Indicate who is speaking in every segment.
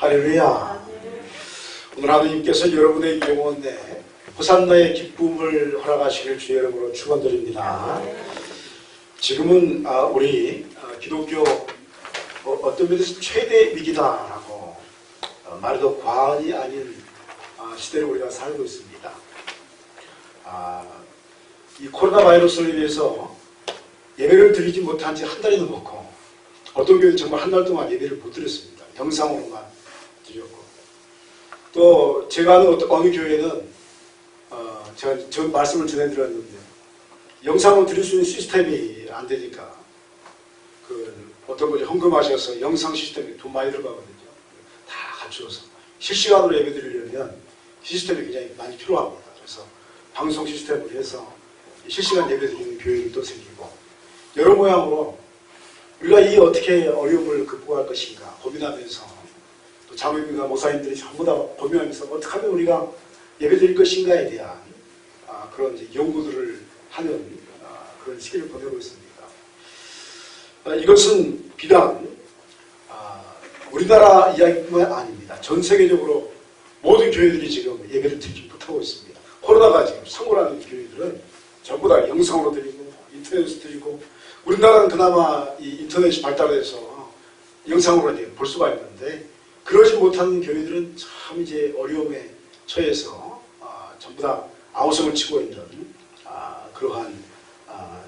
Speaker 1: 할렐루야. 오늘 하나님께서 여러분의 영혼에 호산나의 기쁨을 허락하시길 주의 이름으로 축원드립니다. 지금은 우리 기독교 어떤 면에서 최대 위기다라고 말해도 과언이 아닌 시대를 우리가 살고 있습니다. 이 코로나 바이러스로 인해서 예배를 드리지 못한 지 한 달이 넘었고, 어떤 교회는 정말 한 달 동안 예배를 못 드렸습니다. 영상으로만 드렸고, 또 제가 아는 어느 교회는 제가 전 말씀을 전해드렸는데 영상으로 드릴 수 있는 시스템이 안 되니까 어떤 분이 헌금하셔서 영상 시스템에 돈 많이 들어가거든요. 다 갖추어서 실시간으로 예배 드리려면 시스템이 굉장히 많이 필요합니다. 그래서 방송 시스템으로 해서 실시간 예배 드리는 교회들도 생기고, 여러 모양으로 우리가 이 어떻게 어려움을 극복할 것인가 고민하면서, 또 장로님과 목사님들이 전부 다 고민하면서 어떻게 하면 우리가 예배 드릴 것인가에 대한 그런 이제 연구들을 하는 그런 시기를 보내고 있습니다. 이것은 비단 우리나라 이야기뿐만 아닙니다. 전 세계적으로 모든 교회들이 지금 예배를 드리지 못하고 있습니다. 코로나가 지금 선고라는 교회들은 전부 다 영상으로 드리고 인터넷으로 드리고, 우리나라는 그나마 이 인터넷이 발달해서 영상으로 이제 볼 수가 있는데, 그러지 못하는 교회들은 참 이제 어려움에 처해서 전부 다 아우성을 치고 있는 그러한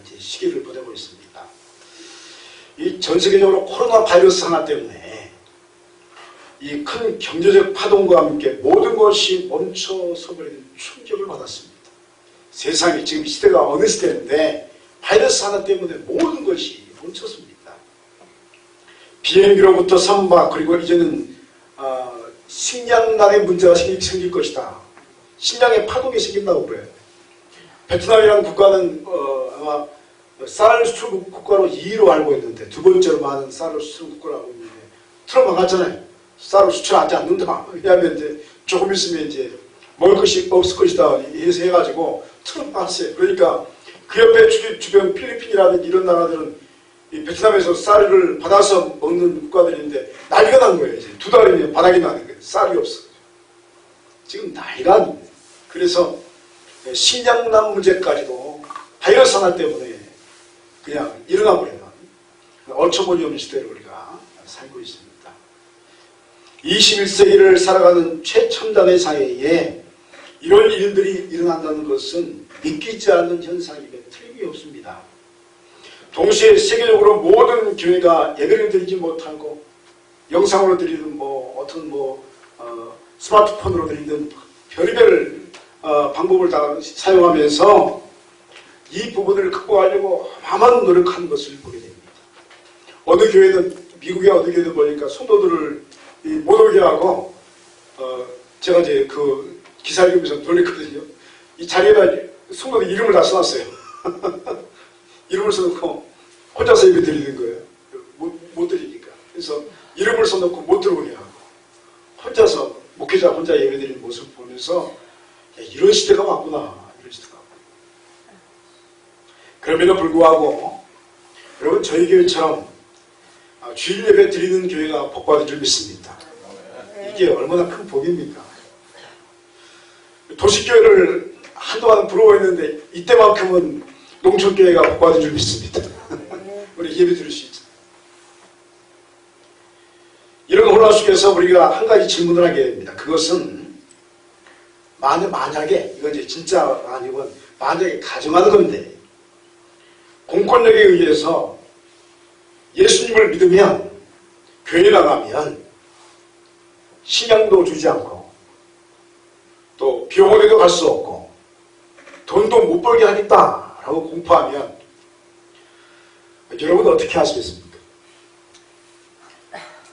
Speaker 1: 이제 시기를 보내고 있습니다. 이 전 세계적으로 코로나 바이러스 하나 때문에 이 큰 경제적 파동과 함께 모든 것이 멈춰서버리는 충격을 받았습니다. 세상이 지금 시대가 어느 시대인데 바이러스 하나 때문에 모든 것이 멈췄습니다. 비행기로부터 선박, 그리고 이제는 식량난의 문제가 생길 것이다. 식량의 파동이 생긴다고 그래요. 베트남이라는 국가는 아마 쌀 수출 국가로 2위로 알고 있는데, 두 번째로 많은 쌀을 수출 국가로 알고 있는데, 트럼프 나갔잖아요. 쌀을 수출하지 않는다. 왜냐하면 이제 조금 있으면 이제 먹을 것이 없을 것이다 해가지고 트럼프 나갔어요. 그러니까 그 옆에 주변 필리핀이라든지 이런 나라들은 이 베트남에서 쌀을 받아서 먹는 국가들인데 난리가 난 거예요. 이제 두 달이면 바닥이 나는 거예요. 쌀이 없어. 지금 난리가 납니다. 그래서 식량난 문제까지도 바이러스 하나 때문에 그냥 일어나버리는 얼처보니 없는 시대를 우리가 살고 있습니다. 21세기를 살아가는 최첨단의 사회에 이런 일들이 일어난다는 것은 믿기지 않는 현상임에 틀림이 없습니다. 동시에 세계적으로 모든 교회가 예배를 드리지 못하고 영상으로 드리든 어떤 스마트폰으로 드리든 별의별 방법을 다 사용하면서 이 부분을 극복하려고 마만 노력하는 것을 보게 됩니다. 어느 교회는, 미국의 어느 교회는 보니까 성도들을 못 오게 하고, 제가 이제 그 기사 읽으면서 놀랬거든요. 이 자리에다 성도들 이름을 다 써놨어요. 이름을 써놓고 혼자서 예배 드리는 거예요. 못 드리니까. 그래서 이름을 써놓고 못 들어오게 하고, 혼자서, 목회자 혼자 예배 드리는 모습 보면서, 야, 이런 시대가 왔구나. 이런 시대가 왔구나. 그럼에도 불구하고, 여러분, 저희 교회처럼 주일 예배 드리는 교회가 복받은 줄 믿습니다. 이게 얼마나 큰 복입니까? 도시교회를 한동안 부러워했는데 이때만큼은 농촌교회가 복받은 줄 믿습니다. 우리 예배 드릴 수 있죠. 이런 혼란 속에서 우리가 한 가지 질문을 하게 됩니다. 그것은 만약에, 이건 이제 진짜 아니고 만약에 가정하는 건데, 공권력에 의해서 예수님을 믿으면, 교회 나가면 신앙도 주지 않고, 또 병원에도 갈 수 없고, 돈도 못 벌게 하겠다라고 공포하면 여러분 어떻게 하시겠습니까?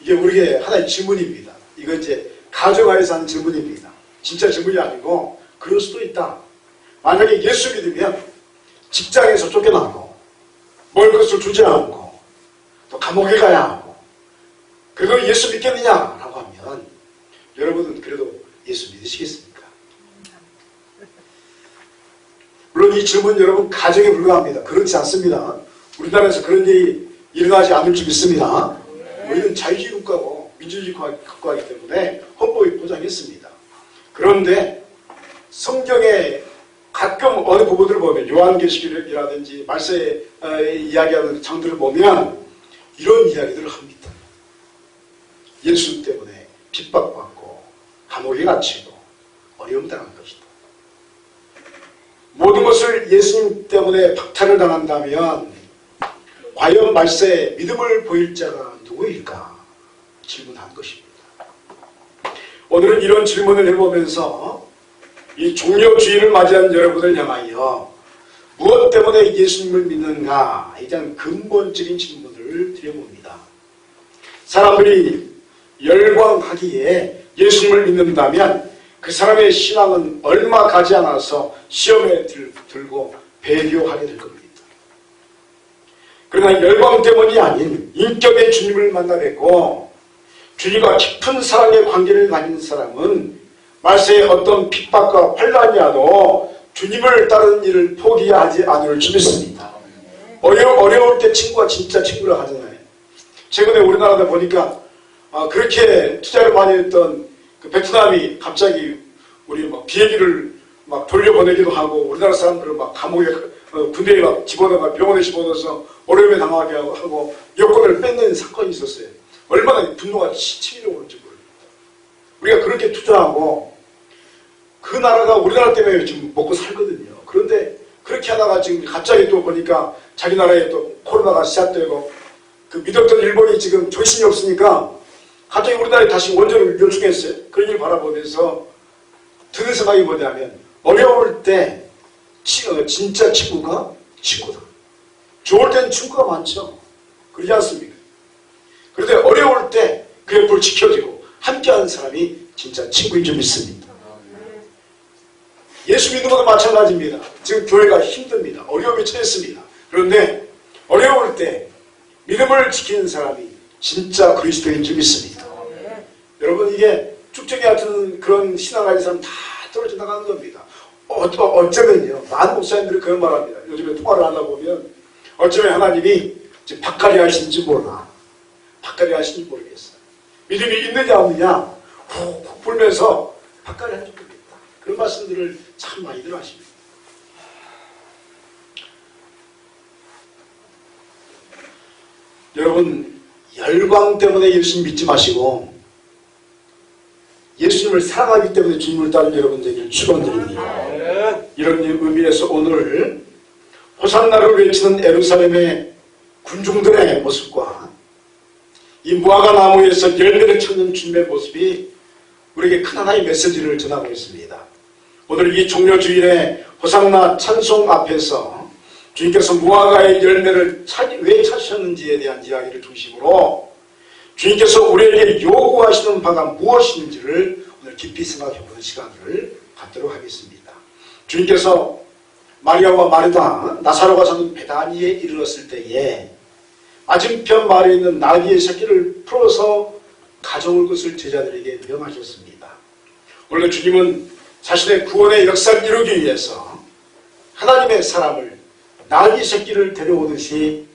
Speaker 1: 이게 우리의 하나의 질문입니다. 이건 이제 가정하에서 하는 질문입니다. 진짜 질문이 아니고 그럴 수도 있다. 만약에 예수 믿으면 직장에서 쫓겨나고, 먹을 것을 주지 않고, 또 감옥에 가야 하고, 그래도 예수 믿겠느냐라고 하면 여러분은 그래도 예수 믿으시겠습니까? 물론 이 질문 여러분 가정에 불과합니다. 그렇지 않습니다. 우리나라에서 그런 일이 일어나지 않을 줄 믿습니다. 우리는 자유주의 국가고 민주주의 국가이기 때문에 헌법이 보장했습니다. 그런데 성경에 가끔 어느 부분들을 보면 요한계시록이라든지 말세에 이야기하는 장들을 보면 이런 이야기들을 합니다. 예수 때문에 핍박받고 감옥에 갇히고 어려움 당한 것이다. 모든 것을 예수님 때문에 박탈을 당한다면 과연 말세에 믿음을 보일 자가 누구일까 질문한 것입니다. 오늘은 이런 질문을 해보면서 이 종려주의를 맞이한 여러분을 향하여 무엇 때문에 예수님을 믿는가에 대한 근본적인 질문을 드려봅니다. 사람들이 열광하기에 예수님을 믿는다면 그 사람의 신앙은 얼마 가지 않아서 시험에 들고 배교하게 될 겁니다. 그러나 열광 때문이 아닌 인격의 주님을 만나 뵙고 주님과 깊은 사랑의 관계를 가진 사람은 말세에 어떤 핍박과 환란이 와도 주님을 따르는 일을 포기하지 않을 줄 믿습니다. 어려울 때 친구가 진짜 친구라 하잖아요. 최근에 우리나라다 보니까 그렇게 투자를 많이 했던 그 베트남이 갑자기 우리 막 비행기를 막 돌려보내기도 하고 우리나라 사람들을 막 감옥에 군대에 막 집어넣어 병원에 집어넣어서 어려움에 당하게 하고 여권을 뺏는 사건이 있었어요. 얼마나 분노가 치밀어 오는지 모릅니다. 우리가 그렇게 투자하고 그 나라가 우리나라 때문에 지금 먹고 살거든요. 그런데 그렇게 하다가 지금 갑자기 또 보니까 자기 나라에 또 코로나가 시작되고 그 믿었던 일본이 지금 정신이 없으니까 갑자기 우리나라에 다시 원전을 요청했어요. 그런 일 바라보면서 드는 생각이 뭐냐면 어려울 때 진짜 친구가 친구다. 좋을 땐 친구가 많죠. 그러지 않습니까? 그런데 어려울 때 그 옆을 지켜주고 함께하는 사람이 진짜 친구인 줄 믿습니다. 예수 믿는 것도 마찬가지입니다. 지금 교회가 힘듭니다. 어려움에 처했습니다. 그런데 어려울 때 믿음을 지키는 사람이 진짜 그리스도인 줄 믿습니다. 여러분 이게 쭉정이 같은 그런 신앙 가진 사람 다 떨어져 나가는 겁니다. 어쩌면요. 많은 목사님들이 그런 말합니다. 요즘에 통화를 하다 보면 어쩌면 하나님이 지금 밭갈이 하시는지 몰라. 밭갈이 하시는지 모르겠어요. 믿음이 있느냐 없느냐 훅훅 불면서 밭갈이 하는 겁니다. 그런 말씀들을 참 많이들 하십니다. 여러분 열광 때문에 예수님 믿지 마시고 예수님을 사랑하기 때문에 주님을 따르는 여러분 되기를 축원드립니다. 이런 의미에서 오늘 호산나를 외치는 예루살렘의 군중들의 모습과 이 무화과 나무에서 열매를 찾는 주님의 모습이 우리에게 큰 하나의 메시지를 전하고 있습니다. 오늘 이 종려주일의 호산나 찬송 앞에서 주님께서 무화과의 열매를 왜 찾으셨는지에 대한 이야기를 중심으로 주님께서 우리에게 요구하시는 바가 무엇인지를 오늘 깊이 생각해보는 시간을 갖도록 하겠습니다. 주님께서 마리아와 마르다, 나사로가 사는 베다니에 이르렀을 때에 맞은편 마을에 있는 나귀의 새끼를 풀어서 가져올 것을 제자들에게 명하셨습니다. 원래 주님은 자신의 구원의 역사를 이루기 위해서 하나님의 사람을 나귀 새끼를 데려오듯이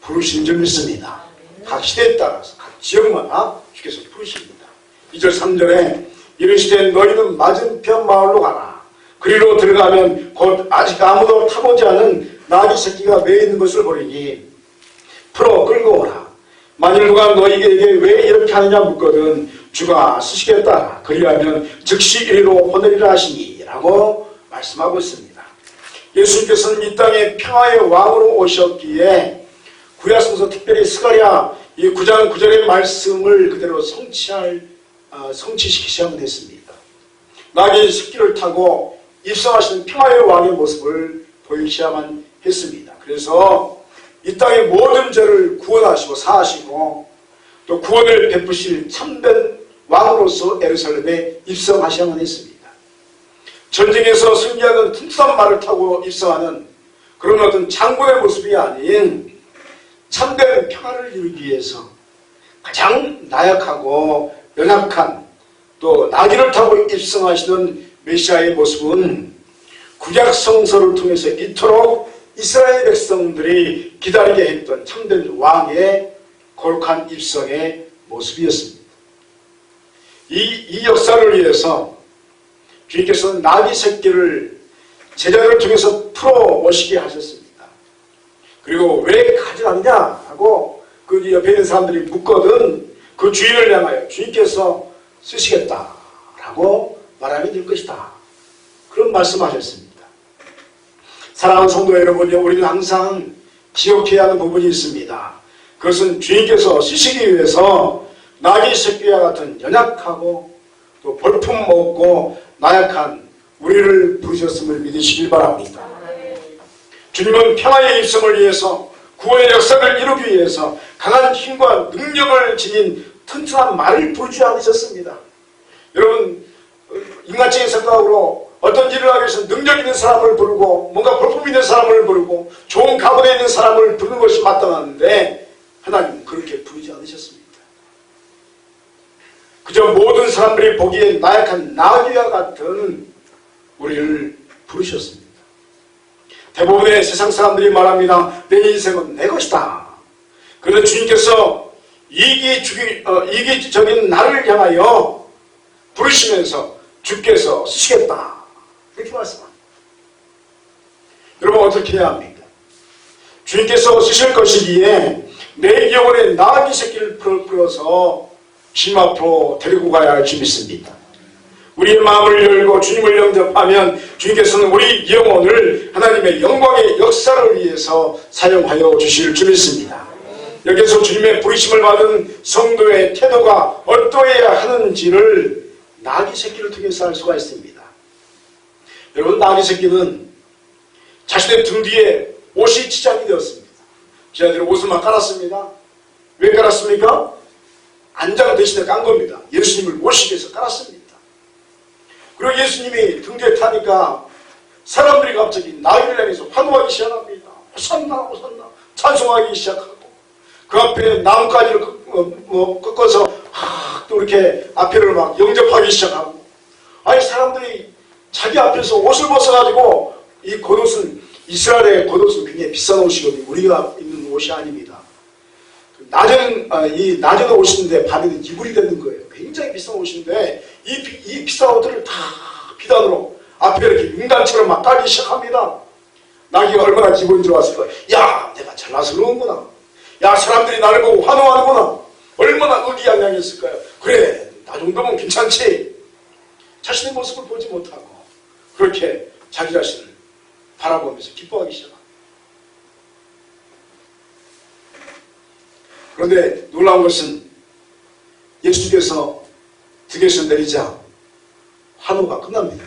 Speaker 1: 부르신 줄 믿습니다. 각 시대에 따라서 각 지역마다 주께서 부르십니다. 2절 3절에 이르시되 너희는 맞은편 마을로 가라. 그리로 들어가면 곧 아직 아무도 타보지 않은 나귀 새끼가 매 있는 것을 보리니 풀어 끌고 오라. 만일 누가 너희에게 왜 이렇게 하느냐 묻거든 주가 쓰시겠다. 그리하면 즉시 이리로 보내리라 하시니 라고 말씀하고 있습니다. 예수님께서는 이 땅에 평화의 왕으로 오셨기에 구약성서 특별히 스가랴 이 9장 9절의 말씀을 그대로 성취시키셔야만 했습니다. 나귀의 새끼를 타고 입성하시는 평화의 왕의 모습을 보이셔야만 했습니다. 그래서 이 땅의 모든 죄를 구원하시고 사하시고 또 구원을 베푸실 참된 왕으로서 예루살렘에 입성하셔야만 했습니다. 전쟁에서 승리하는 튼튼한 말을 타고 입성하는 그런 어떤 장군의 모습이 아닌 참된 평화를 이루기 위해서 가장 나약하고 연약한 또 나귀를 타고 입성하시는 메시아의 모습은 구약성서를 통해서 이토록 이스라엘 백성들이 기다리게 했던 참된 왕의 거룩한 입성의 모습이었습니다. 이 역사를 위해서 주님께서는 나귀 새끼를 제자들을 통해서 풀어오시게 하셨습니다. 그리고 왜 가져왔냐 하고 그 옆에 있는 사람들이 묻거든 그 주인을 향하여 주님께서 쓰시겠다라고 말하면 될 것이다. 그런 말씀하셨습니다. 사랑하는 성도 여러분, 우리는 항상 기억해야 하는 부분이 있습니다. 그것은 주님께서 쓰시기 위해서 나귀 새끼와 같은 연약하고 또 볼품없고 나약한 우리를 부르셨음을 믿으시길 바랍니다. 주님은 평화의 일성을 위해서 구원의 역사를 이루기 위해서 강한 힘과 능력을 지닌 튼튼한 말을 부르지 않으셨습니다. 여러분, 인간적인 생각으로 어떤 일을 하기 위해서 능력 있는 사람을 부르고 뭔가 볼품 있는 사람을 부르고 좋은 가문에 있는 사람을 부르는 것이 마땅한데 하나님은 그렇게 부르지 않으셨습니다. 그저 모든 사람들이 보기에 나약한 나귀와 같은 우리를 부르셨습니다. 대부분의 세상 사람들이 말합니다. 내 인생은 내 것이다. 그런데 주님께서 이기적인 나를 향하여 부르시면서 주께서 쓰시겠다. 이렇게 말씀합니다. 여러분 어떻게 해야 합니까? 주님께서 쓰실 것이기에 내 영혼에 나귀 새끼를 풀어서 주님 앞으로 데리고 가야 할 줄 믿습니다. 우리의 마음을 열고 주님을 영접하면 주님께서는 우리 영혼을 하나님의 영광의 역사를 위해서 사용하여 주실 줄 믿습니다. 여기서 주님의 부르심을 받은 성도의 태도가 어떠해야 하는지를 나귀 새끼를 통해서 알 수가 있습니다. 여러분, 나귀 새끼는 자신의 등 뒤에 옷이 지장이 되었습니다. 제자들이 옷을 막 깔았습니다. 왜 깔았습니까? 안장 대신에 깐 겁니다. 예수님을 모시기 위해서 깔았습니다. 그리고 예수님이 등 뒤에 타니까 사람들이 갑자기 나귀를 향해서 환호하기 시작합니다. 호산나 호산나 찬송하기 시작하고 그 앞에 나뭇가지를 꺾어서 또 이렇게 앞에를 막 영접하기 시작하고, 아니 사람들이 자기 앞에서 옷을 벗어가지고, 이 겉옷은 이스라엘의 겉옷은 굉장히 비싼 옷이거든요. 우리가 입는 옷이 아닙니다. 이 낮은 옷인데 밤에는 이불이 되는 거예요. 굉장히 비싼 옷인데 이 비싼 옷들을 다 비단으로 앞에 이렇게 융단처럼 막 깔기 시작합니다. 나귀가 얼마나 기분이 좋았을까. 야, 내가 잘나서 그러는구나. 야, 사람들이 나를 보고 환호하는구나. 얼마나 의기양양했을까요. 그래, 나 정도면 괜찮지. 자신의 모습을 보지 못하고 그렇게 자기 자신을 바라보면서 기뻐하기 시작합니다. 그런데 놀라운 것은 예수님께서 등에서 내리자 환호가 끝납니다.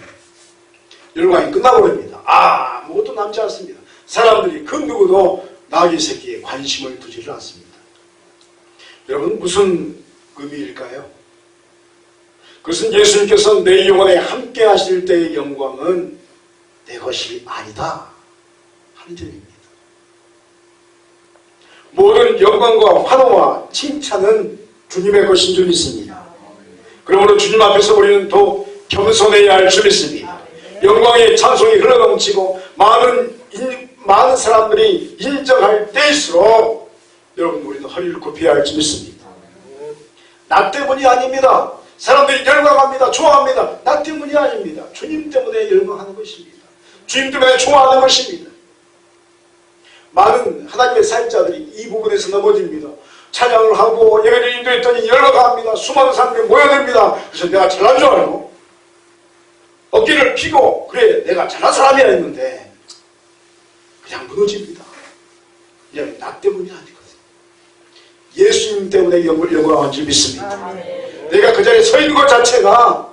Speaker 1: 열광이 끝나버립니다. 아무것도 남지 않습니다. 사람들이 그 누구도 나귀 새끼에 관심을 두지를 않습니다. 여러분, 무슨 의미일까요? 그것은 예수님께서 내 영혼에 함께 하실 때의 영광은 내 것이 아니다 하는 점입니다. 모든 영광과 환호와 칭찬은 주님의 것인 줄 믿습니다. 그러므로 주님 앞에서 우리는 더 겸손해야 할 줄 믿습니다. 영광의 찬송이 흘러넘치고 많은 사람들이 인정할 때일수록 여러분, 우리는 허리를 굽혀야 할 줄 믿습니다. 나 때문이 아닙니다. 사람들이 열광합니다. 좋아합니다. 나 때문이 아닙니다. 주님 때문에 열광하는 것입니다. 주님 때문에 좋아하는 것입니다. 많은 하나님의 사역자들이 이 부분에서 넘어집니다. 찬양을 하고 예배를 인도했더니 열광합니다. 수많은 사람들이 모여듭니다. 그래서 내가 잘난 줄 알고 어깨를 피고 그래, 내가 잘난 사람이야 했는데 그냥 무너집니다. 그냥 나 때문이 아니거든요. 예수님 때문에 영광한 줄 믿습니다. 내가 그 자리에 서 있는 것 자체가,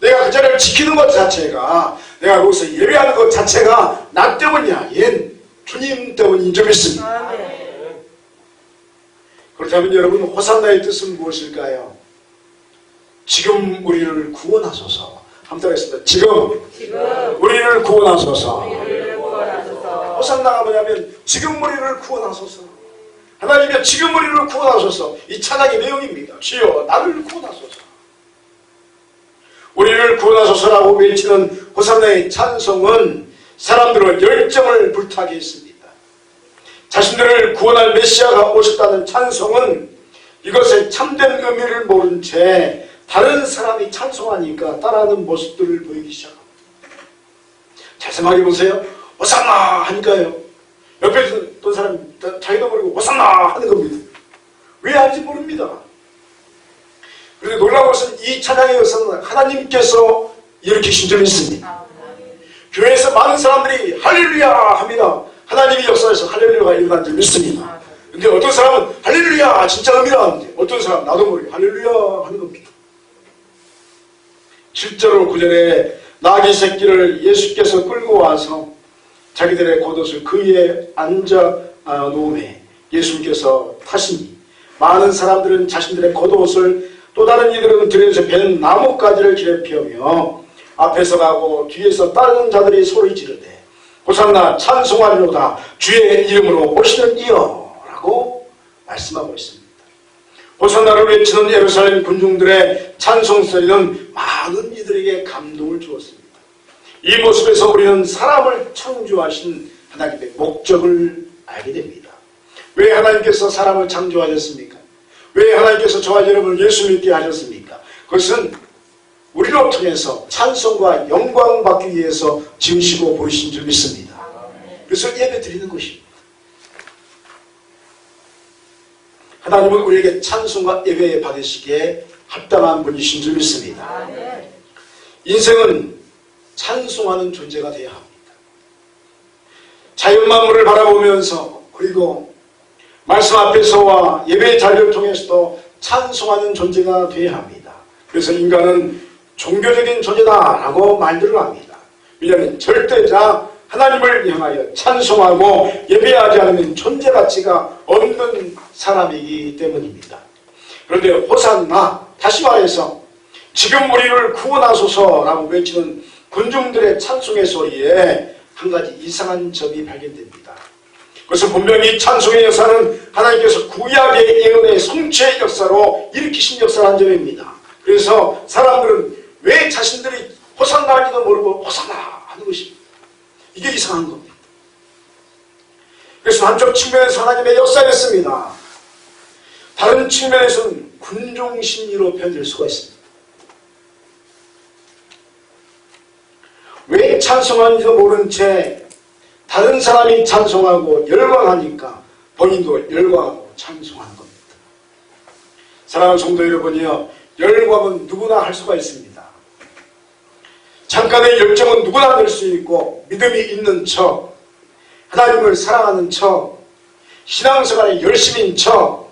Speaker 1: 내가 그 자리를 지키는 것 자체가, 내가 거기서 예배하는 것 자체가 나 때문이야. 얜 주님 때문인 줄 믿습니다. 그렇다면 여러분, 호산나의 뜻은 무엇일까요? 지금 우리를 구원하소서. 한번 하겠습니다. 지금 우리를 구원하소서. 호산나가 뭐냐면 지금 우리를 구원하소서. 하나님이여, 지금 우리를 구원하소서. 이 찬양의 내용입니다. 주여, 나를 구원하소서. 우리를 구원하소서라고 외치는 호산나의 찬송은 사람들의 열정을 불타게 했습니다. 자신들을 구원할 메시아가 오셨다는 찬송은 이것의 참된 의미를 모른 채 다른 사람이 찬송하니까 따라하는 모습들을 보이기 시작합니다. 잘 생각해 보세요. 호산나 하니까요. 옆에 있던 사람이 자기도 모르고 호산나 하는 겁니다. 왜 하는지 모릅니다. 그런데 놀라운 것은 이 찬양의 역사는 하나님께서 일으키신 적이 있습니다. 교회에서 많은 사람들이 할렐루야 합니다. 하나님이 역사에서 할렐루야가 일어난 적이 있습니다. 근데 어떤 사람은 할렐루야 진짜 합니다 하는데 어떤 사람은 나도 모르게 할렐루야 하는 겁니다. 실제로 구절에 나귀 새끼를 예수께서 끌고 와서 자기들의 겉옷을 그 위에 앉아 놓음에 예수님께서 타시니 많은 사람들은 자신들의 겉옷을 또 다른 이들은 들에서 벤 나뭇가지를 길에 피우며 앞에서 가고 뒤에서 따르는 자들이 소리 지르되 호산나 찬송하리로다 주의 이름으로 오시는 이여 라고 말씀하고 있습니다. 호산나를 외치는 예루살렘 군중들의 찬송소리는 많은 이들에게 감동을 주었습니다. 이 모습에서 우리는 사람을 창조하신 하나님의 목적을 알게 됩니다. 왜 하나님께서 사람을 창조하셨습니까? 왜 하나님께서 저와 여러분을 예수 믿게 하셨습니까? 그것은 우리로 통해서 찬송과 영광 받기 위해서 지으시고 보이신 줄 믿습니다. 그래서 예배 드리는 것입니다. 하나님은 우리에게 찬송과 예배 받으시기에 합당한 분이신 줄 믿습니다. 인생은 찬송하는 존재가 되어야 합니다. 자연 만물을 바라보면서 그리고 말씀 앞에서와 예배의 자리를 통해서도 찬송하는 존재가 되어야 합니다. 그래서 인간은 종교적인 존재다라고 말들을 합니다. 왜냐하면 절대자 하나님을 향하여 찬송하고 예배하지 않으면 존재 가치가 없는 사람이기 때문입니다. 그런데 호산나, 다시 말해서 지금 우리를 구원하소서라고 외치는 군중들의 찬송의 소리에 한 가지 이상한 점이 발견됩니다. 그것은 분명히 찬송의 역사는 하나님께서 구약의 예언의 성취의 역사로 일으키신 역사라는 점입니다. 그래서 사람들은 왜 자신들이 호산나 하지도 모르고 호산나 하는 것입니다. 이게 이상한 겁니다. 그래서 한쪽 측면에서 하나님의 역사였습니다. 다른 측면에서는 군중심리로 표현될 수가 있습니다. 왜 찬송하는지도 모른 채 다른 사람이 찬송하고 열광하니까 본인도 열광하고 찬송하는 겁니다. 사랑하는 성도 여러분이요, 열광은 누구나 할 수가 있습니다. 잠깐의 열정은 누구나 될 수 있고 믿음이 있는 척, 하나님을 사랑하는 척, 신앙생활에 열심인 척,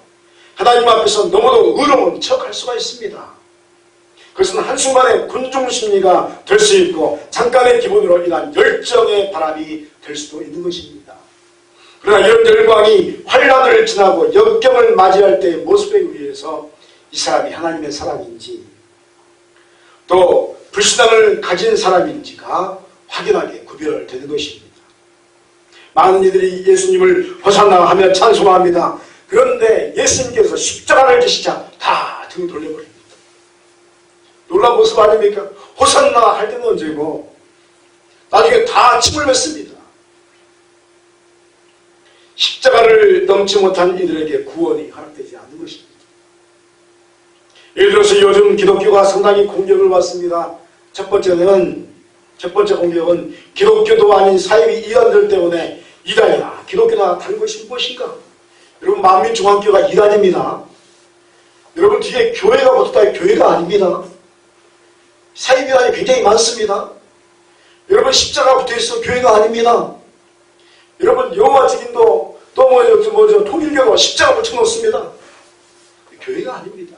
Speaker 1: 하나님 앞에서 너무도 의로운 척 할 수가 있습니다. 그것은 한순간의 군중심리가 될 수 있고 잠깐의 기분으로 인한 열정의 바람이 될 수도 있는 것입니다. 그러나 이런 열광이 환란을 지나고 역경을 맞이할 때의 모습에 의해서 이 사람이 하나님의 사람인지 또 불신앙을 가진 사람인지가 확연하게 구별되는 것입니다. 많은 이들이 예수님을 호산나 하며 찬송합니다. 그런데 예수님께서 십자가를 지시자 다 등 돌려버립니다. 놀라운 모습 아닙니까? 호산나 할 때는 언제고 나중에 다 침을 뱉습니다. 십자가를 넘지 못한 이들에게 구원이 허락되지 않는 것입니다. 예를 들어서 요즘 기독교가 상당히 공격을 받습니다. 첫 번째 공격은 기독교도 아닌 사이비 이단들 때문에 이단이나 기독교나 다른 것이 무엇인가? 여러분, 만민중앙교회가 이단입니다. 여러분, 뒤에 교회가 붙었다. 교회가 아닙니다. 사이비단이 굉장히 많습니다. 여러분, 십자가 붙어있어 교회가 아닙니다. 여러분, 여호와 증인도 또 통일교도 십자가 붙여놓습니다. 교회가 아닙니다.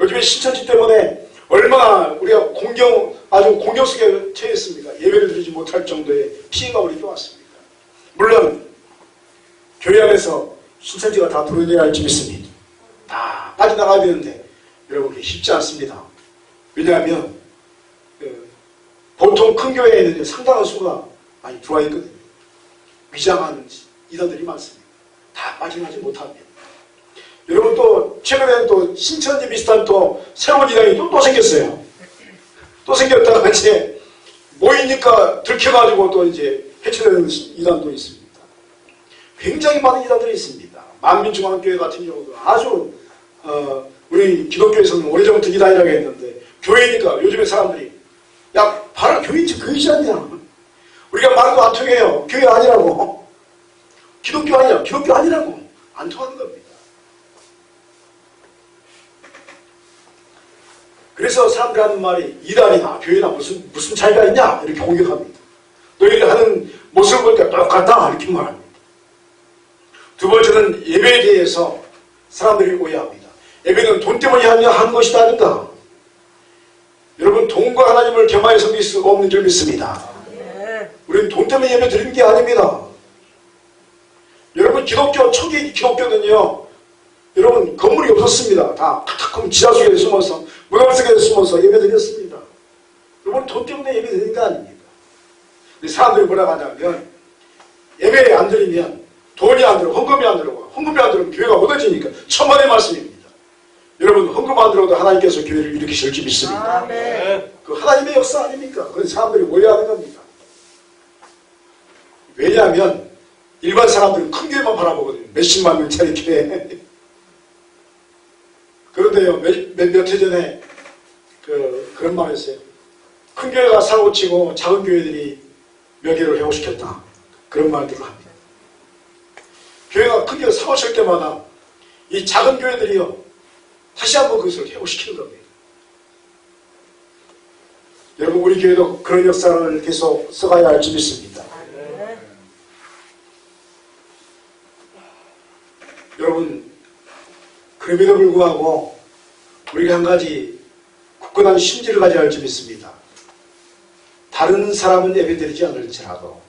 Speaker 1: 요즘에 신천지 때문에 얼마나 우리가 아주 공격 속에 처했습니까? 예배를 드리지 못할 정도의 피해가 우리에게 왔습니다. 물론 교회 안에서 신천지가 다 들어야 할 줄 믿습니다. 다 빠져나가야 되는데 여러분, 그게 쉽지 않습니다. 왜냐하면 보통 큰 교회에는 상당한 수가 많이 들어와 있거든요. 위장한 이단들이 많습니다. 다 빠져나가지 못합니다. 여러분, 또 최근에는 또 신천지 비슷한 또 새로운 이단이 또 생겼어요. 또 생겼다가 이제 모이니까 들켜가지고 또 이제 해체되는 이단도 있습니다. 굉장히 많은 이단들이 있습니다. 만민중앙교회 같은 경우도 아주 우리 기독교에서는 오래전부터 이단이라고 했는데 교회니까 요즘에 사람들이 야 바로 교회인지 그것이 아니야. 우리가 말도 안 통해요. 교회 아니라고. 기독교 아니야. 기독교 아니라고. 안 통하는 겁니다. 그래서 사람들이 하는 말이 이단이나 교회나 무슨 차이가 있냐 이렇게 공격합니다. 너희들이 하는 모습을 보니까 똑같다 이렇게 말합니다. 두 번째는 예배에 대해서 사람들이 오해합니다. 예배는 돈 때문에 하는 것이 아닌가. 여러분 돈과 하나님을 겸하여 섬길 수 없는 줄 믿습니다. 우리는 돈 때문에 예배 드리는 게 아닙니다. 여러분 초기 기독교는요 여러분 건물이 없었습니다. 다 카타콤 지하 속에 숨어서 무덤 속에 숨어서 예배 드렸습니다. 여러분 돈 때문에 예배 드리는 게 아닙니다. 근데 사람들이 뭐라고 하냐면 예배에 안 드리면 돈이 안 들어 헌금이 안 들어와. 헌금이 안 들어오면 교회가 무너지니까 천만의 말씀입니다. 여러분 헌금 안 들어도 하나님께서 교회를 일으키실 줄 믿습니다.
Speaker 2: 아멘.
Speaker 1: 그 하나님의 역사 아닙니까? 그래서 사람들이 오해하는 겁니다. 왜냐하면 일반 사람들은 큰 교회만 바라보거든요. 몇십만 명짜리 교회. 그런데요 몇 해 전에 그런 말 했어요. 큰 교회가 사고치고 작은 교회들이 몇 개를 회복시켰다. 그런 말들을 합니다. 교회가 큰 교회가 사고칠 때마다 이 작은 교회들이요 다시 한번 그것을 회복시키는 겁니다. 여러분 우리 교회도 그런 역사를 계속 써가야 할 줄 믿습니다. 여러분 그럼에도 불구하고 우리가 한 가지 굳건한 심지를 가져야 할 줄 믿습니다. 다른 사람은 예배드리지 않을지라도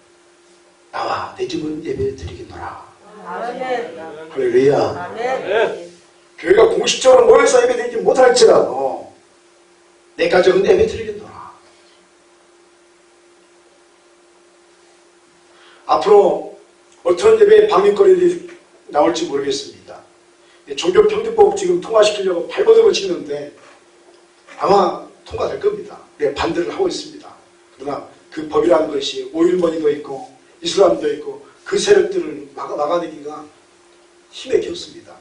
Speaker 1: 나와 내 집은 예배드리겠노라.
Speaker 2: 아멘.
Speaker 1: 할렐루야.
Speaker 2: 아멘.
Speaker 1: 교회가 공식적으로 모여서 예배드리지 못할지라도 내 가정은 예배드리겠노라. 앞으로 어떤 예배의 방역거리들이 나올지 모르겠습니다. 종교평등법 지금 통과시키려고 발버둥을 치는데 아마 통과될 겁니다. 반대를 하고 있습니다. 그러나 그 법이라는 것이 오일머니도 있고 이슬람도 있고 그 세력들을 막아내기가 힘에 겼습니다.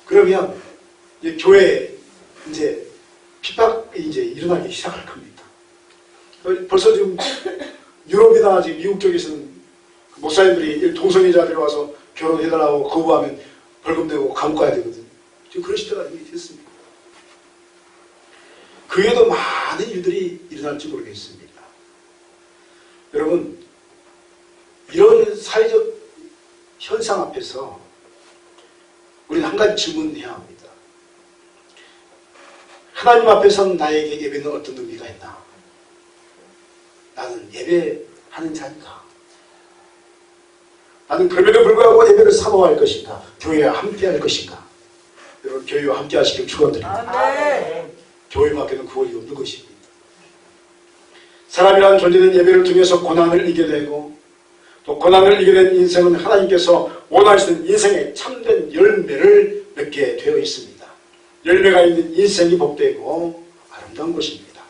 Speaker 1: 그러면 이제 교회에 이제 핍박이 이제 일어나기 시작할 겁니다. 벌써 지금 유럽이나 지금 미국 쪽에서는 목사님들이 동성애자들이 와서 결혼해달라고 거부하면 벌금 내고 감옥 가야 되거든요. 지금 그런 시대가 이미 됐습니다. 그 외에도 많은 일들이 일어날지 모르겠습니다. 여러분 이런 사회적 현상 앞에서 우리는 한 가지 질문해야 합니다. 하나님 앞에서는 나에게 예배는 어떤 의미가 있나? 나는 예배하는 자인가? 나는 그럼에도 불구하고 예배를 사모할 것인가? 교회와 함께 할 것인가? 여러분 교회와 함께 하시길 축원드립니다.
Speaker 2: 아멘.
Speaker 1: 교회밖에는 구원이 없는 것입니다. 사람이라는 존재는 예배를 통해서 고난을 이겨내고 또 고난을 이겨낸 인생은 하나님께서 원하시는 인생의 참된 열매를 맺게 되어 있습니다. 열매가 있는 인생이 복되고 아름다운 것입니다.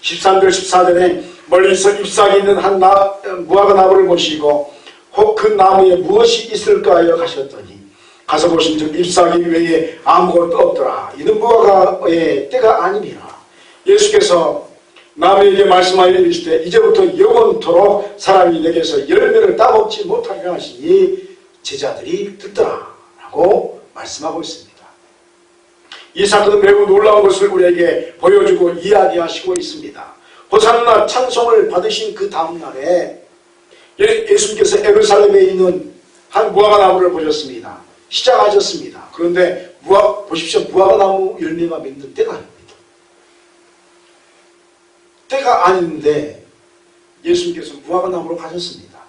Speaker 1: 13절 14절에 멀리서 잎사귀 있는 한 무화과 나무를 보시고 혹 그 나무에 무엇이 있을까 하여 가셨더니 가서 보신즉 잎사귀 외에 아무것도 없더라. 이는 무화과의 때가 아니니라. 예수께서 나무에게 말씀하여 이르시되 이제부터 영원토록 사람이 내게서 열매를 따먹지 못하게 하시니 제자들이 듣더라 라고 말씀하고 있습니다. 이 사건은 매우 놀라운 것을 우리에게 보여주고 이야기하시고 있습니다. 호산나 찬송을 받으신 그 다음날에 예수님께서 예루살렘에 있는 한 무화과 나무를 보셨습니다. 시작하셨습니다. 그런데 보십시오. 무화과 나무 열매가 맺는 때가 아닙니다. 때가 아닌데 예수님께서 무화과 나무로 가셨습니다.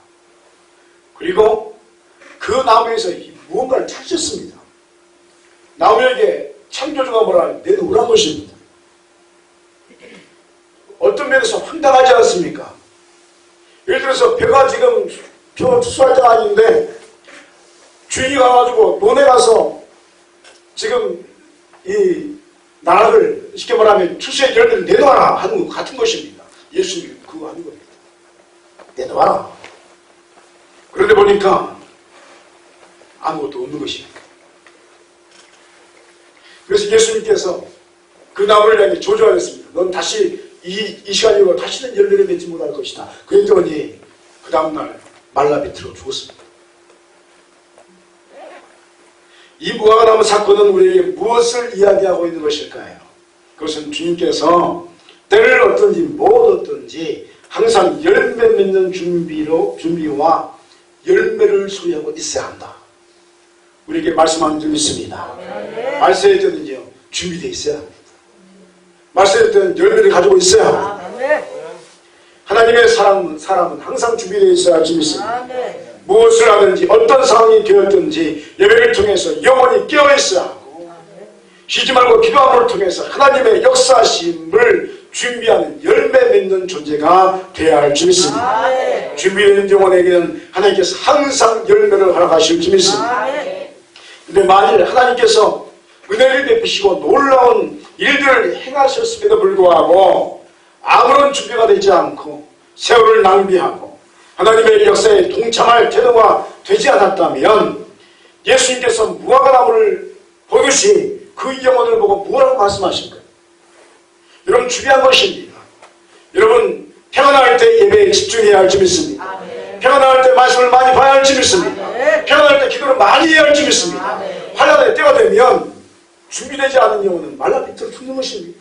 Speaker 1: 그리고 그 나무에서 무언가를 찾으셨습니다. 나무에게 창조주가 뭐라 내놓으란 것입니다. 어떤 면에서 황당하지 않습니까? 예를 들어서 벼가 지금 벼가 추수할 때가 아닌데 주인이 가가지고 논에 가서 지금 이 나락을 쉽게 말하면 추수의 열매를 내놓아라 하는 것 같은 것입니다. 예수님이 그거 하는 겁니다. 내놓아라. 그런데 보니까 아무것도 없는 것입니다. 그래서 예수님께서 그 나무를 향해 조조하였습니다. 넌 다시 이 시간 이후로 다시는 열매를 맺지 못할 것이다. 그랬더니 그 다음날 말라 비틀어 죽었습니다. 이 무화과나무 사건은 우리에게 무엇을 이야기하고 있는 것일까요? 그것은 주님께서 때를 얻든지 못 얻든지 항상 열매 맺는 준비와 열매를 소유하고 있어야 한다. 우리에게 말씀하는 줄 믿습니다. 말씀할 때는요, 준비되어 있어야 합니다. 말씀할 때는 열매를 가지고 있어야 합니다. 하나님의 사람은 항상 준비되어 있어야 할 줄 믿습니다. 무엇을 하든지 어떤 상황이 되었든지 예배를 통해서 영원히 깨어있어야 하고 쉬지 말고 기도함을 통해서 하나님의 역사심을 준비하는 열매 맺는 존재가 되어야 할 줄 믿습니다. 준비된 영혼에게는 하나님께서 항상 열매를 허락하실 줄 믿습니다. 근데 만일 하나님께서 은혜를 베푸시고 놀라운 일들을 행하셨음에도 불구하고 아무런 준비가 되지 않고 세월을 낭비하고 하나님의 역사에 동참할 태도가 되지 않았다면 예수님께서 무화과나무를 보듯이 그 영혼을 보고 뭐라고 말씀하신 거예요? 여러분 준비한 것입니다. 여러분 평안할 때 예배에 집중해야 할 줄 믿습니다. 평안할 때 말씀을 많이 봐야 할 줄 믿습니다. 평안할 때 기도를 많이 해야 할 줄 믿습니다. 환난의 때가 되면 준비되지 않은 영혼은 말라비틀어 죽는 것입니다.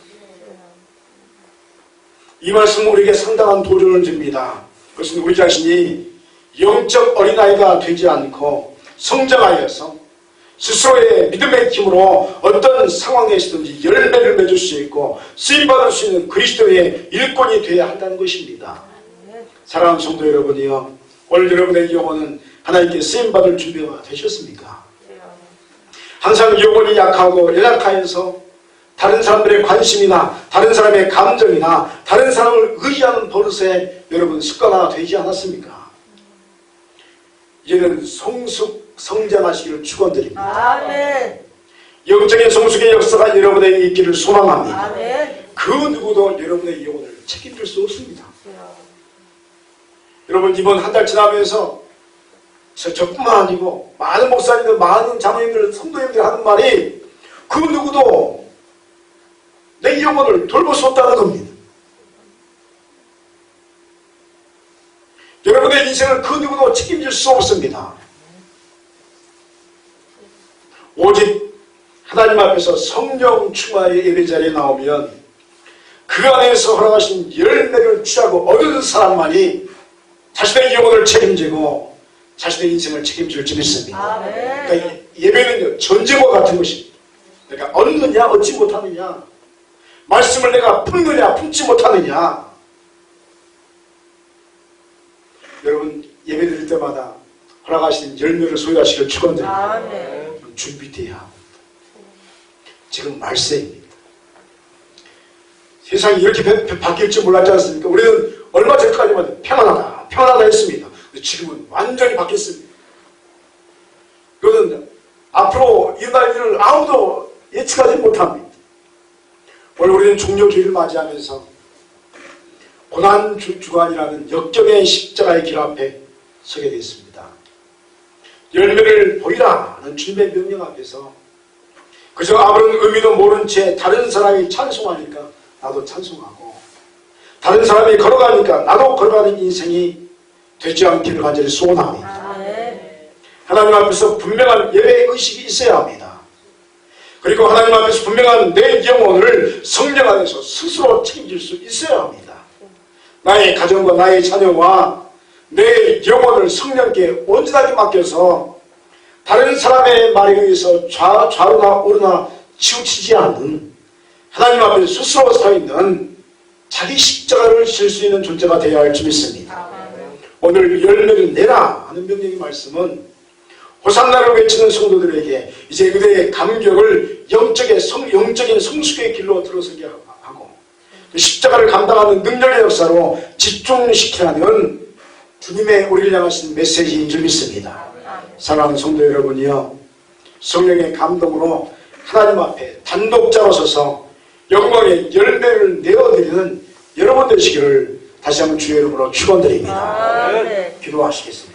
Speaker 1: 이 말씀은 우리에게 상당한 도전을 줍니다. 그것은 우리 자신이 영적 어린아이가 되지 않고 성장하여서 스스로의 믿음의 힘으로 어떤 상황에서든지 열매를 맺을 수 있고 쓰임받을 수 있는 그리스도의 일꾼이 되어야 한다는 것입니다. 사랑하는 성도 여러분이요, 오늘 여러분의 영혼은 하나님께 쓰임받을 준비가 되셨습니까? 항상 영혼이 약하고 연약하여서 다른 사람들의 관심이나 다른 사람의 감정이나 다른 사람을 의지하는 버릇에 여러분 습관화가 되지 않았습니까? 이제는 성장하시기를 축원드립니다. 영적인 성숙의 역사가 여러분에게 있기를 소망합니다. 그 누구도 여러분의 영혼을 책임질 수 없습니다. 여러분 이번 한 달 지나면서 저뿐만 아니고 많은 목사님들, 많은 장로님들, 성도님들이 하는 말이 그 누구도 내 영혼을 돌볼 수 없다는 겁니다. 여러분의 인생을 그 누구도 책임질 수 없습니다. 오직 하나님 앞에서 성령 충만의 예배 자리에 나오면 그 안에서 허락하신 열매를 취하고 얻은 사람만이 자신의 영혼을 책임지고 자신의 인생을 책임질 줄 믿습니다. 그러니까 예배는요, 전쟁과 같은 것입니다. 그러니까 얻느냐 얻지 못하느냐, 말씀을 내가 품느냐 품지 못하느냐. 여러분 예배 드릴 때마다 허락하신 열매를 소유하시길 축원드립니다. 준비돼야 합니다. 지금 말세입니다. 세상이 이렇게 바뀔 줄 몰랐지 않습니까? 우리는 얼마 전까지만 평안하다 했습니다. 지금은 완전히 바뀌었습니다. 그것은 앞으로 일어날 일을 아무도 예측하지 못합니다. 오늘 우리는 종료주의를 맞이하면서 고난주간이라는 역경의 십자가의 길 앞에 서게 됐습니다. 열매를 보이라는 주님의 명령 앞에서 그저 아무런 의미도 모른 채 다른 사람이 찬송하니까 나도 찬송하고 다른 사람이 걸어가니까 나도 걸어가는 인생이 되지 않기를 간절히 소원합니다. 하나님 앞에서 분명한 예배의 의식이 있어야 합니다. 그리고 하나님 앞에서 분명한 내 영혼을 성령 안에서 스스로 책임질 수 있어야 합니다. 나의 가정과 나의 자녀와 내 영혼을 성령께 온전하게 맡겨서 다른 사람의 말에 의해서 좌우나 우르나 치우치지 않는 하나님 앞에 스스로 서 있는 자기 십자가를 질 수 있는 존재가 되어야 할 줄 믿습니다. 오늘 열매를 내라 하는 명령의 말씀은 호산나를 외치는 성도들에게 이제 그들의 감격을 영적인 성숙의 길로 들어서게 하고 십자가를 감당하는 능력의 역사로 집중시키라는 주님의 우리를 향하신 메시지인 줄 믿습니다. 사랑하는 성도 여러분이요, 성령의 감동으로 하나님 앞에 단독자로 서서 영광의 열매를 내어드리는 여러분 되시기를 다시 한번 주의 이름으로 축원드립니다. 기도하시겠습니다.